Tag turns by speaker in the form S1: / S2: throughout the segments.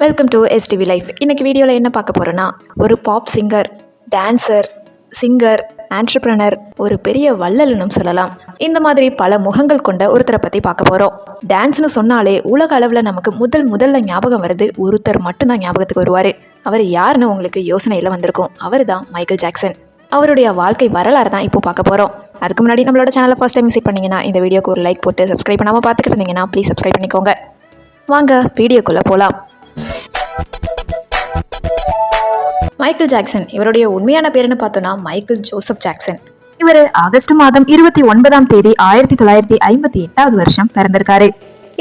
S1: Welcome to STV life. இன்றைக்கி வீடியோவில் என்ன பார்க்க போகிறோன்னா, ஒரு pop singer, dancer, singer, entrepreneur, ஒரு பெரிய வள்ளல்னும் சொல்லலாம். இந்த மாதிரி பல முகங்கள் கொண்ட ஒருத்தரை பற்றி பார்க்க போகிறோம். டான்ஸ்னு சொன்னாலே உலக அளவில் நமக்கு முதல்ல ஞாபகம் வருது ஒருத்தர் மட்டும்தான் ஞாபகத்துக்கு வருவார். அவர் யாருன்னு உங்களுக்கு யோசனையில் வந்திருக்கும். அவர் தான் மைக்கேல் ஜாக்சன். அவருடைய வாழ்க்கை வரலாறு தான் இப்போ பார்க்க போகிறோம். அதுக்கு முன்னாடி நம்மளோட சேனலை ஃபர்ஸ்ட் டைம் விசிட் பண்ணிங்கன்னா இந்த வீடியோக்கு ஒரு லைக் போட்டு சப்ஸ்கிரைப் பண்ணாமல் பார்த்துக்கிட்டு இருந்தீங்கன்னா ப்ளீஸ் சப்ஸ்கிரைப் பண்ணிக்கோங்க. வாங்க வீடியோக்குள்ளே போகலாம். மைக்கேல் ஜாக்சன், இவருடைய உண்மையான பேருன்னு பார்த்தோன்னா மைக்கேல் ஜோசப் ஜாக்சன். இவர் ஆகஸ்ட் மாதம் 29ஆம் தேதி 1958 வருஷம் பிறந்திருக்காரு.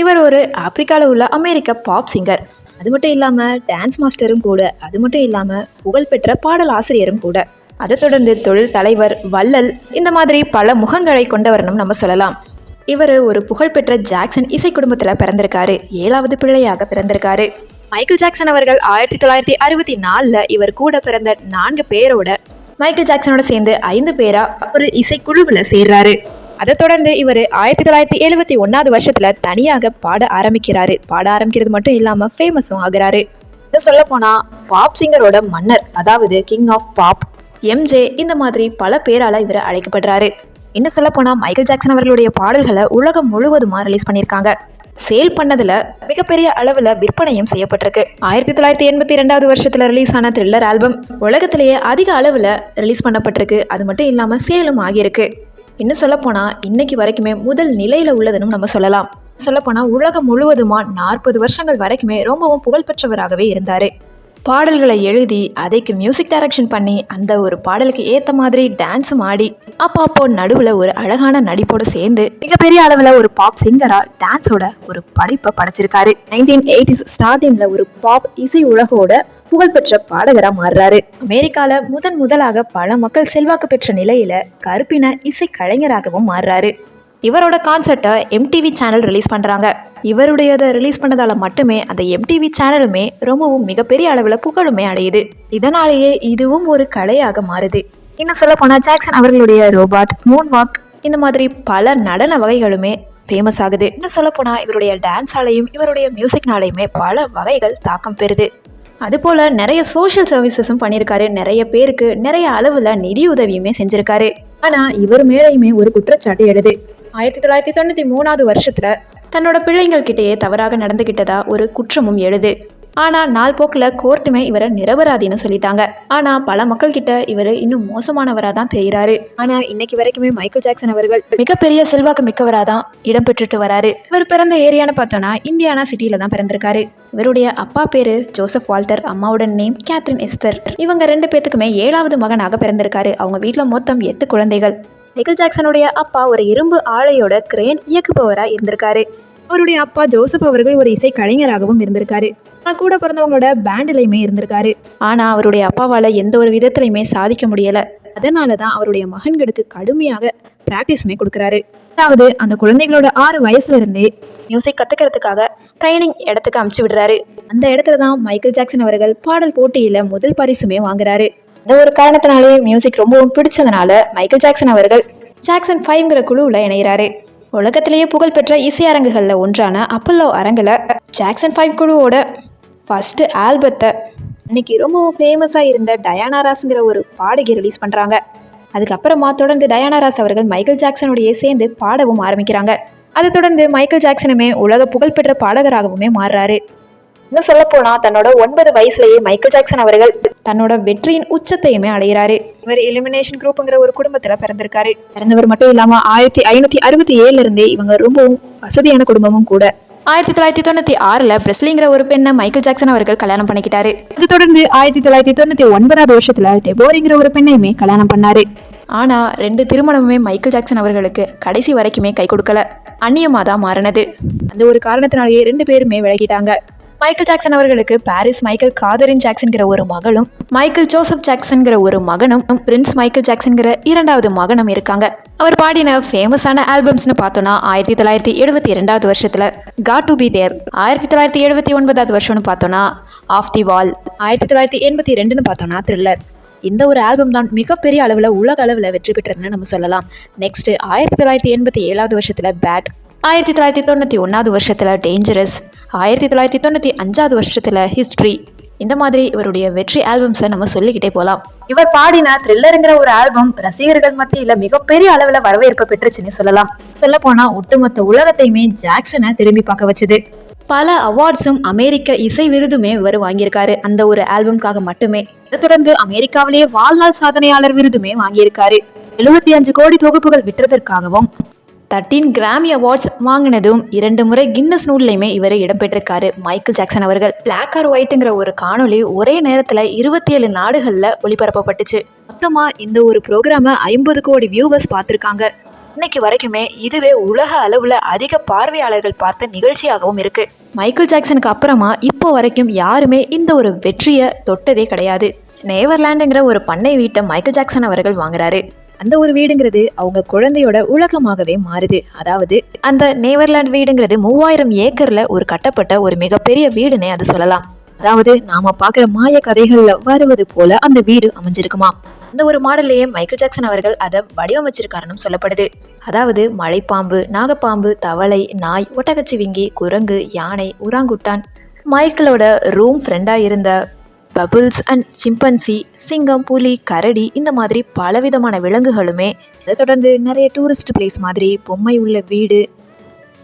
S1: இவர் ஒரு ஆப்பிரிக்காவில் உள்ள அமெரிக்க பாப் சிங்கர். அது மட்டும் இல்லாமல் டான்ஸ் மாஸ்டரும் கூட. அது மட்டும் இல்லாமல் புகழ்பெற்ற பாடல் ஆசிரியரும் கூட. அதை தொடர்ந்து தொழில் தலைவர், வள்ளல், இந்த மாதிரி பல முகங்களை கொண்டவர்னும் நம்ம சொல்லலாம். இவர் ஒரு புகழ்பெற்ற ஜாக்சன் இசை குடும்பத்தில் பிறந்திருக்காரு. 7வது பிள்ளையாக பிறந்திருக்காரு. மைக்கேல் ஜாக்சன் அவர்கள் 1964 இவர் கூட பிறந்த 4 பேரோட மைக்கேல் ஜாக்சனோட சேர்ந்து 5 பேரா ஒரு இசைக்குழுவில் சேர்றாரு. அதை தொடர்ந்து இவர் 1971 வருஷத்துல தனியாக பாட ஆரம்பிக்கிறாரு. பாட ஆரம்பிக்கிறது மட்டும் இல்லாம ஃபேமஸும் ஆகுறாரு. இன்னும் சொல்ல போனா பாப் சிங்கரோட மன்னர், அதாவது கிங் ஆஃப் பாப், எம்ஜே, இந்த மாதிரி பல பேரால இவர் அழைக்கப்படுறாரு. இன்னும் சொல்ல போனா மைக்கேல் ஜாக்சன் அவர்களுடைய பாடல்களை உலகம் முழுவதுமா ரிலீஸ் பண்ணியிருக்காங்க. சேல் பண்ணதுல மிகப்பெரிய அளவுல விற்பனையும் செய்யப்பட்டிருக்கு. 1982 வருஷத்துல ரிலீஸ் ஆன த்ரில்லர் ஆல்பம் உலகத்திலேயே அதிக அளவுல ரிலீஸ் பண்ணப்பட்டிருக்கு. அது மட்டும் இல்லாம சேலும் ஆகியிருக்கு. இன்னும் சொல்ல போனா இன்னைக்கு வரைக்குமே முதல் நிலையில உள்ளதுன்னு நம்ம சொல்லலாம். சொல்ல போனா உலகம் முழுவதுமா 40 வருஷங்கள் வரைக்குமே ரொம்பவும் புகழ்பெற்றவராகவே இருந்தாரு. பாடல்களை எழுதி அதுக்கு மியூசிக் டைரக்ஷன் பண்ணி அந்த ஒரு பாடலுக்கு ஏற்ற மாதிரி டான்ஸும் ஆடி அப்போ நடுவில் ஒரு அழகான நடிப்போடு சேர்ந்து மிகப்பெரிய அளவில் ஒரு பாப் சிங்கராக டான்ஸோட ஒரு படைப்பை படைச்சிருக்காரு. 1980s ஸ்டார்டிங்ல ஒரு பாப் இசை உலகோட புகழ்பெற்ற பாடகராக மாறுறாரு. அமெரிக்கால முதலாக பல மக்கள் செல்வாக்கு பெற்ற நிலையில கருப்பின இசை கலைஞராகவும் மாறுறாரு. இவரோட கான்சர்ட்டை MTV சேனல் ரிலீஸ் பண்ணுறாங்க. இவருடையதை ரிலீஸ் பண்ணதால் மட்டுமே அந்த MTV சேனலுமே ரொம்பவும் மிகப்பெரிய அளவில் புகழுமே அடையுது. இதனாலேயே இதுவும் ஒரு கலையாக மாறுது. இன்னும் சொல்ல போனால் ஜாக்சன் அவர்களுடைய ரோபாட், மூன் வாக், இந்த மாதிரி பல நடன வகைகளுமே ஃபேமஸ் ஆகுது. இன்னும் சொல்ல போனால் இவருடைய டான்ஸாலையும் இவருடைய மியூசிக்னாலையுமே பல வகைகள் தாக்கம் பெறுது. அதுபோல் நிறைய சோஷியல் சர்வீசஸும் பண்ணியிருக்காரு. நிறைய பேருக்கு நிறைய அளவில் நிதி உதவியுமே செஞ்சிருக்காரு. ஆனால் இவர் மேலேயுமே ஒரு குற்றச்சாட்டு எழுது. 1993 வருஷத்துல தன்னோட பிள்ளைங்கள் கிட்டேயே தவறாக நடந்துகிட்டதா ஒரு குற்றமும் எழுது. ஆனா நாள் போக்குல கோர்ட்டுமே இவரை நிரபராதின்னு சொல்லிட்டாங்க. ஆனா பல மக்கள் கிட்ட இவர் இன்னும் மோசமானவரா தான் தெரிகிறாரு. ஆனா இன்னைக்கு வரைக்குமே மைக்கேல் ஜாக்சன் அவர்கள் மிகப்பெரிய செல்வாக்கு மிக்கவரா தான் இடம் பெற்றுட்டு வராரு. இவர் பிறந்த ஏரியான்னு பார்த்தோம்னா இந்தியானா சிட்டியில தான் பிறந்திருக்காரு. இவருடைய அப்பா பேரு ஜோசப் வால்டர், அம்மாவோட நேம் கேத்ரின் எஸ்தர். இவங்க 2 பேத்துக்குமே 7வது மகனாக பிறந்திருக்காரு. அவங்க வீட்டுல மொத்தம் 8 குழந்தைகள். மைக்கேல் ஜாக்சனுடைய அப்பா ஒரு இரும்பு ஆலையோட கிரேன் இயக்குபவரா இருந்திருக்காரு. அவருடைய அப்பா ஜோசப் அவர்கள் ஒரு இசை கலைஞராகவும் இருந்திருக்காரு. கூட பிறந்தவங்களோட பேண்டிலையுமே இருந்திருக்காரு. ஆனா அவருடைய அப்பாவால எந்த ஒரு விதத்திலையுமே சாதிக்க முடியல. அதனாலதான் அவருடைய மகன்களுக்கு கடுமையாக பிராக்டிஸுமே கொடுக்குறாரு. அதாவது அந்த குழந்தைகளோட 6 வயசுல இருந்தே மியூசிக் கத்துக்கிறதுக்காக ட்ரைனிங் இடத்துக்கு அனுப்பிச்சு விடுறாரு. அந்த இடத்துல தான் மைக்கேல் ஜாக்சன் அவர்கள் பாடல் போட்டியில முதல் பரிசுமே வாங்குறாரு. இந்த ஒரு காரணத்தினாலே மியூசிக் ரொம்பவும் பிடிச்சதுனால மைக்கேல் ஜாக்சன் அவர்கள் ஜாக்சன் 5ங்கிற குழுவில் இணைகிறாரு. உலகத்திலேயே புகழ்பெற்ற இசை அரங்குகளில் ஒன்றான அப்பல்லோ அரங்கில் ஜாக்சன் 5 குழுவோட ஃபர்ஸ்ட் ஆல்பத்தை இன்னைக்கு ரொம்பவும் ஃபேமஸாக இருந்த டயானா ராஸ்ங்கிற ஒரு பாடகி ரிலீஸ் பண்ணுறாங்க. அதுக்கப்புறமா தொடர்ந்து டயானா ராஸ் அவர்கள் மைக்கேல் ஜாக்சனுடைய சேர்ந்து பாடவும் ஆரம்பிக்கிறாங்க. அதை தொடர்ந்து மைக்கேல் ஜாக்சனுமே உலக புகழ்பெற்ற பாடகராகவுமே மாறுறாரு. இன்னும் சொல்ல போனா தன்னோட 9 வயசுலேயே மைக்கேல் ஜாக்சன் அவர்கள் தன்னோட வெற்றியின் உச்சத்தையுமே அடைகிறாரு. இவர் எலிமினேஷன் குரூப்ங்கிற ஒரு குடும்பத்துல பிறந்திருக்காரு. பிறந்தவர் மட்டும் இல்லாம 1967 இருந்தே இவங்க ரொம்பவும் வசதியான குடும்பமும் கூட. 1996 பிரெஸ்லிங்கிற ஒரு பெண்ணை மைக்கேல் ஜாக்சன் அவர்கள் கல்யாணம் பண்ணிக்கிட்டாரு. அது தொடர்ந்து 1999 வருஷத்துல டெபோரிங்கிற ஒரு பெண்ணையுமே கல்யாணம் பண்ணாரு. ஆனா 2 திருமணமுமே மைக்கேல் ஜாக்சன் அவர்களுக்கு கடைசி வரைக்குமே கை கொடுக்கல. அந்நியமா தான் மாறினது. அந்த ஒரு காரணத்தினாலேயே 2 பேருமே விலகிட்டாங்க. மைக்கேல் ஜாக்சன் அவர்களுக்கு பாரிஸ் மைக்கேல் காதரின் ஜாக்சன்கிற ஒரு மகளும், மைக்கேல் ஜோசப் ஜாக்சன்கிற ஒரு மகனும், பிரின்ஸ் மைக்கேல் ஜாக்சன்கிற 2வது மகனும் இருக்காங்க. அவர் பாடின ஃபேமஸான ஆல்பம்ஸ்னு பார்த்தோன்னா 1972 வருஷத்துல காட் டு பி தேர், 1979 வருஷம்னு பார்த்தோன்னா ஆஃப் தி வால், 1982 பார்த்தோன்னா த்ரில்லர். இந்த ஒரு ஆல்பம் தான் மிகப்பெரிய அளவில் உலக அளவில் வெற்றி பெற்றதுன்னு நம்ம சொல்லலாம். நெக்ஸ்ட் 1987 வருஷத்துல பேட், 1991 வருஷத்துல டேஞ்சரஸ், 1995 வருஷத்துல ஹிஸ்டரி, இந்த மாதிரி இவருடைய வெற்றி ஆல்பம்ஸை நம்ம சொல்லிக்கிட்டே போலாம். இவர் பாடின த்ரில்லருங்கிற ஒரு ஆல்பம் ரசிகர்கள் மத்தியில மிகப்பெரிய அளவுல வரவேற்பு பெற்றுச்சுன்னு சொல்லலாம். சொல்ல போனா ஒட்டுமொத்த உலகத்தையுமே ஜாக்சனை திரும்பி பார்க்க வச்சது. பல அவார்ட்ஸும் அமெரிக்க இசை விருதுமே இவர் வாங்கியிருக்காரு அந்த ஒரு ஆல்பம்காக மட்டுமே. இதை தொடர்ந்து அமெரிக்காவிலேயே வாழ்நாள் சாதனையாளர் விருதுமே வாங்கியிருக்காரு. 75 கோடி தொகுப்புகள் விற்றதற்காகவும் 13 கிராமி அவார்ட்ஸ் வாங்கினதும் 2 முறை கின்னஸ் நூல்லையுமே இவர் இடம்பெற்றிருக்காரு மைக்கேல் ஜாக்சன் அவர்கள். பிளாக் ஆர் ஒயிட்ங்கிற ஒரு காணொளி ஒரே நேரத்துல 27 நாடுகள்ல ஒளிபரப்பப்பட்டுச்சு. மொத்தமா இந்த ஒரு ப்ரோக்ராம 50 கோடி வியூவர்ஸ் பார்த்திருக்காங்க. இன்னைக்கு வரைக்குமே இதுவே உலக அளவுல அதிக பார்வையாளர்கள் பார்த்த நிகழ்ச்சியாகவும் இருக்கு. மைக்கேல் ஜாக்சனுக்கு அப்புறமா இப்போ வரைக்கும் யாருமே இந்த ஒரு வெற்றியை தொட்டதே கிடையாது. நேவர்லாண்டுங்கிற ஒரு பண்ணை வீட்டை மைக்கேல் ஜாக்சன் அவர்கள் வாங்குறாரு. அந்த ஒரு வீடுங்கிறது அவங்க குழந்தையோட உலகமாகவே மாறுது. அதாவது அந்த நேவர்லாண்ட் வீடுங்கிறது 3000 ஏக்கர்ல ஒரு கட்டப்பட்ட ஒரு மிகப்பெரிய வீடுனே அது சொல்லலாம். அதாவது நாம பாக்குற மாய கதைகள்ல வருவது போல அந்த வீடு அமைஞ்சிருக்குமா. அந்த ஒரு மாடல்லையே மைக்கேல் ஜாக்சன் அவர்கள் அதை வடிவமைச்சிருக்காருன்னு சொல்லப்படுது. அதாவது மலைப்பாம்பு, நாகப்பாம்பு, தவளை, நாய், ஒட்டகச்சிவிங்கி, குரங்கு, யானை, உராங்குட்டான், மைக்கேலோட ரூம் ஃப்ரெண்டா இருந்த பபுள்ஸ் அண்ட் சிம்பன்சி, சிங்கம், புலி, கரடி, இந்த மாதிரி பலவிதமான விலங்குகளுமே. அதை தொடர்ந்து நிறைய டூரிஸ்ட் பிளேஸ் மாதிரி பொம்மை உள்ள வீடு,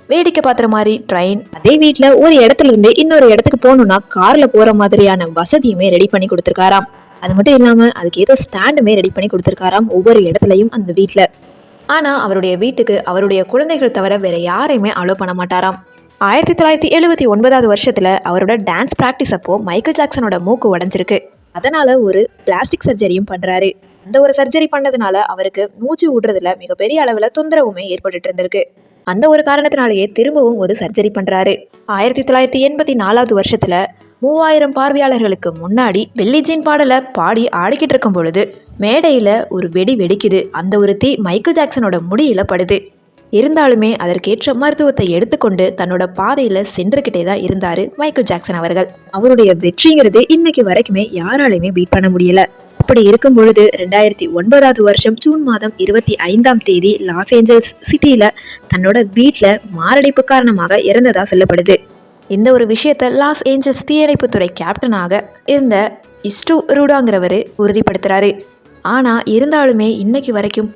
S1: வேடிக்கை பார்க்குற மாதிரி ட்ரெயின், அதே வீட்டில் ஒரு இடத்துல இருந்து இன்னொரு இடத்துக்கு போகணும்னா காரில் போகிற மாதிரியான வசதியுமே ரெடி பண்ணி கொடுத்துருக்காராம். அது மட்டும் இல்லாமல் அதுக்கு ஏதோ ஸ்டாண்டுமே ரெடி பண்ணி கொடுத்துருக்காராம் ஒவ்வொரு இடத்துலையும் அந்த வீட்டில். ஆனால் அவருடைய வீட்டுக்கு அவருடைய குழந்தைகள் தவிர வேற யாரையுமே அலோவ் பண்ண மாட்டாராம். 1979 வருஷத்துல அவரோட டான்ஸ் பிராக்டிஸ் அப்போ மைக்கேல் ஜாக்சனோட மூக்கு உடைஞ்சிருக்கு. அதனால ஒரு பிளாஸ்டிக் சர்ஜரியும் பண்றாரு. அந்த ஒரு சர்ஜரி பண்ணதுனால அவருக்கு மூச்சு விடுறதுல மிகப்பெரிய அளவுல தொந்தரவுமே ஏற்பட்டு இருந்திருக்கு. அந்த ஒரு காரணத்தினாலேயே திரும்பவும் ஒரு சர்ஜரி பண்றாரு. 1984 வருஷத்துல 3000 பார்வையாளர்களுக்கு முன்னாடி பில்லி ஜீன் பாடலை பாடி ஆடிக்கிட்டு இருக்கும் பொழுது மேடையில ஒரு வெடி வெடிக்குது. அந்த ஒரு தீ மைக்கேல் ஜாக்சனோட முடியில படுது. இருந்தாலுமே அதற்கேற்ற மருத்துவத்தை எடுத்துக்கொண்டு தன்னோட பாதையில சென்றுகிட்டே தான் இருந்தாரு மைக்கேல் ஜாக்சன் அவர்கள். அவருடைய வெற்றிங்கிறது இன்னைக்கு வரைக்குமே யாராலையுமே பீட் பண்ண முடியல. அப்படி இருக்கும் பொழுது 2009 வருஷம் ஜூன் மாதம் 25ஆம் தேதி லாஸ் ஏஞ்சல்ஸ் சிட்டியில தன்னோட வீட்டுல மாரடைப்பு காரணமாக இறந்ததா சொல்லப்படுது. இந்த ஒரு விஷயத்த லாஸ் ஏஞ்சல்ஸ் தீயணைப்புத்துறை கேப்டனாக இருந்த இஸ்டு ரூடாங்கிறவரு உறுதிப்படுத்துறாரு. ஆனா இருந்தாலுமே இன்னைக்கு வரைக்கும்